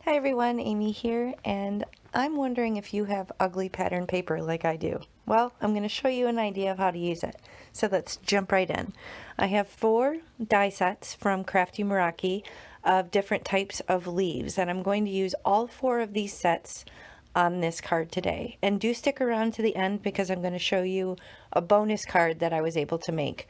Hi everyone, Amy here, and I'm wondering if you have ugly pattern paper like I do. Well, I'm going to show you an idea of how to use it. So let's jump right in. I have 4 die sets from Crafty of different types of leaves, and I'm going to use all 4 of these sets on this card today. And do stick around to the end because I'm going to show you a bonus card that I was able to make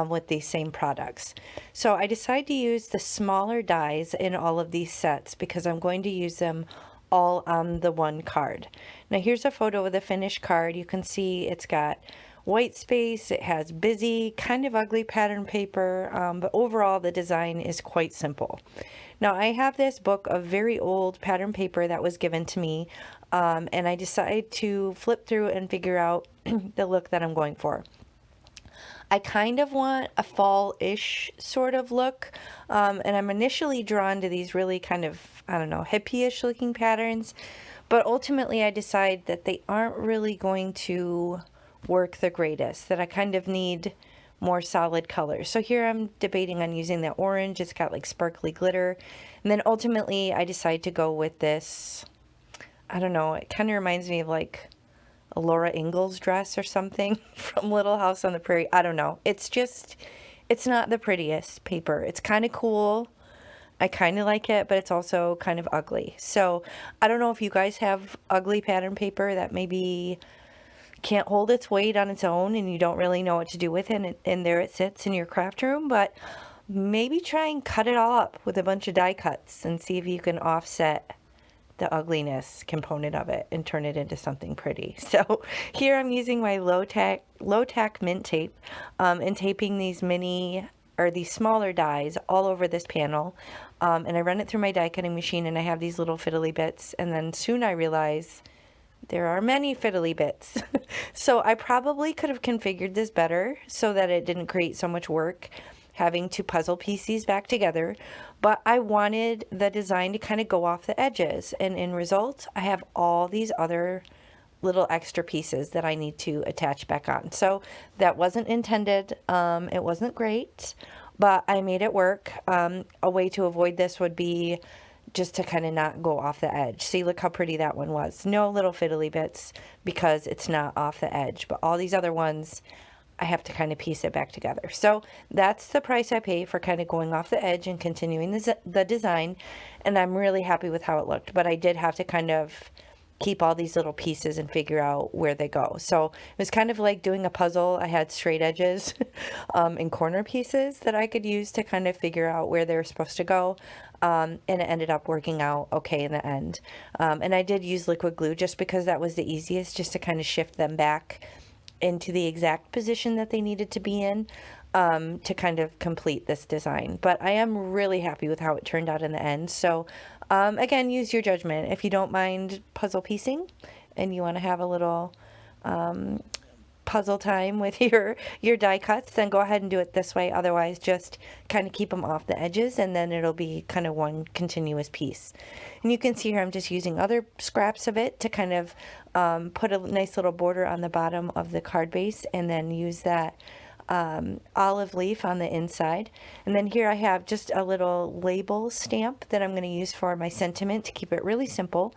with these same products. So I decided to use the smaller dies in all of these sets because I'm going to use them all on the one card. Now here's a photo of the finished card. You can see it's got white space, it has busy, kind of ugly pattern paper, but overall the design is quite simple. Now I have this book of very old pattern paper that was given to me, and I decided to flip through and figure out the look that I'm going for. I kind of want a fall-ish sort of look, and I'm initially drawn to these really kind of, I don't know, hippie-ish looking patterns, but ultimately I decide that they aren't really going to work the greatest, that I kind of need more solid colors. So here I'm debating on using that orange. It's got like sparkly glitter. And then ultimately I decide to go with this, I don't know, it kind of reminds me of like a Laura Ingalls dress or something from Little House on the Prairie. I don't know. It's not the prettiest paper. It's kind of cool. I kind of like it, but it's also kind of ugly. So I don't know if you guys have ugly pattern paper that maybe can't hold its weight on its own and you don't really know what to do with it, and there it sits in your craft room, but maybe try and cut it all up with a bunch of die cuts and see if you can offset the ugliness component of it and turn it into something pretty. So here I'm using my low tack mint tape and taping these these smaller dies all over this panel, and I run it through my die cutting machine, and I have these little fiddly bits, and then soon I realize there are many fiddly bits. So I probably could have configured this better so that it didn't create so much work having to puzzle piece these back together, but I wanted the design to kind of go off the edges, and in result I have all these other little extra pieces that I need to attach back on. So that wasn't intended. It wasn't great, but I made it work. A way to avoid this would be just to kind of not go off the edge. See, look how pretty that one was. No little fiddly bits because it's not off the edge, but all these other ones, I have to kind of piece it back together. So that's the price I pay for kind of going off the edge and continuing the design, and I'm really happy with how it looked, but I did have to kind of keep all these little pieces and figure out where they go. So it was kind of like doing a puzzle. I had straight edges and corner pieces that I could use to kind of figure out where they were supposed to go. And it ended up working out okay in the end. And I did use liquid glue just because that was the easiest, just to kind of shift them back into the exact position that they needed to be in, to kind of complete this design. But I am really happy with how it turned out in the end. So again, use your judgment. If you don't mind puzzle piecing and you want to have a little puzzle time with your die cuts, then go ahead and do it this way. Otherwise, just kind of keep them off the edges, and then it'll be kind of one continuous piece. And you can see here I'm just using other scraps of it to kind of put a nice little border on the bottom of the card base, and then use that olive leaf on the inside. And then here I have just a little label stamp that I'm going to use for my sentiment to keep it really simple.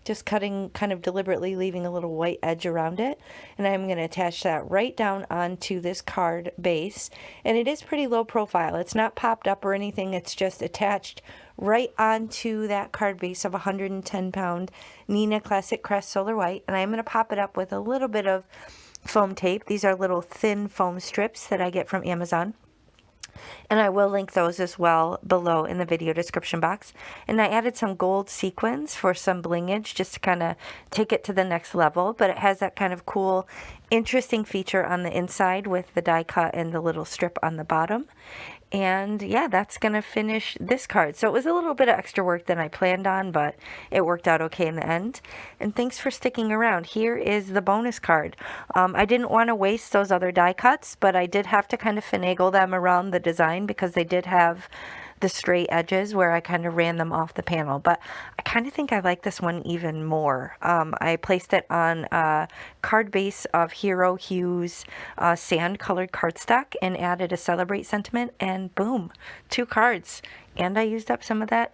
Just cutting kind of deliberately, leaving a little white edge around it. And I'm going to attach that right down onto this card base. And it is pretty low profile. It's not popped up or anything. It's just attached right onto that card base of 110-pound Nina Classic Crest Solar White. And I'm going to pop it up with a little bit of foam tape. These are little thin foam strips that I get from Amazon, and I will link those as well below in the video description box. And I added some gold sequins for some blingage just to kind of take it to the next level, but it has that kind of cool, interesting feature on the inside with the die cut and the little strip on the bottom. And yeah, that's going to finish this card. So it was a little bit of extra work than I planned on, but it worked out okay in the end. And thanks for sticking around. Here is the bonus card. I didn't want to waste those other die cuts, but I did have to kind of finagle them around the design because they did have the straight edges where I kind of ran them off the panel. But I kind of think I like this one even more. I placed it on a card base of Hero Hues sand colored cardstock and added a Celebrate sentiment, and boom, 2 cards. And I used up some of that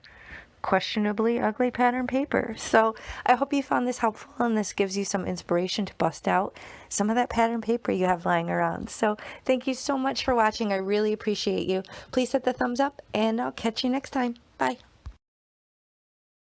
questionably ugly pattern paper. So I hope you found this helpful and this gives you some inspiration to bust out some of that pattern paper you have lying around. So thank you so much for watching. I really appreciate you. Please hit the thumbs up and I'll catch you next time. Bye.